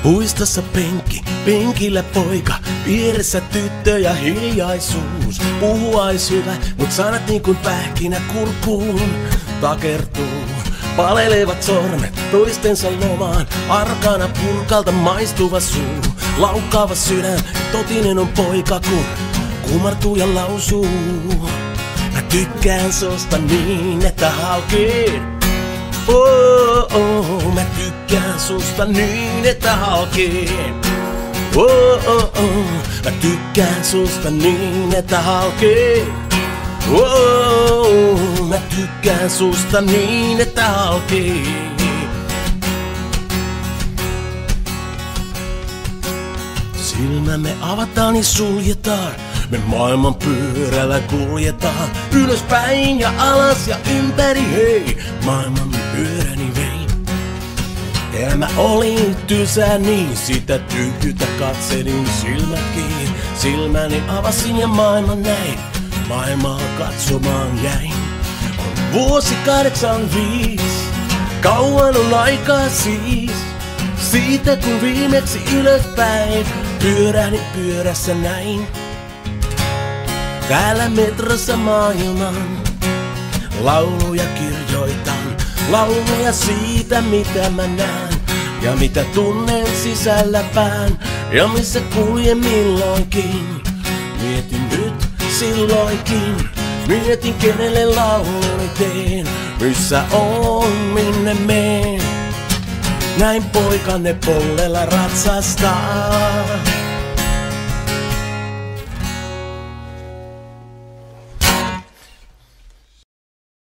Puistossa penkillä poika, vieressä tyttö ja hiljaisuus. Puhuais hyvä, mut sanat niin kuin pähkinä kurkkuun takertuu. Palelevat sormet toistensa lomaan, arkana purkalta maistuva suu. Laukkaava sydän, totinen on poika kun kumartuu ja lausuu. Mä tykkään susta niin, että halkee. Oh, oh, mä tykkään susta niin, että halkee. Oh, oh, oh, mä tykkään susta niin, että halkee. Oh, oh, mä tykkään susta niin, että halkee. Silmämme avataan ja suljetaan. Me maailman pyörällä kuljetaan. Ylöspäin ja alas ja ympäri, hei. Maailman pyöräni vei. Elämä oli tylsää niin, sitä tyhjyttä katselin silmät kiinni. Silmäni avasin ja maailman näin. Maailmaa katsomaan jäin. On vuosi 85. Kauan on aikaa siis. Siitä kun viimeksi ylöspäin pyörähdin pyörässä näin. Täällä metrossa maailman lauluja kirjoitan. Lauluja siitä mitä mä näen ja mitä tunnen sisälläpään. Ja missä kuljen milloinkin. Mietin nyt silloinkin. Mietin kenelle lauluni teen. Missä on, minne meen. Näin poikanne pollella ratsastaa.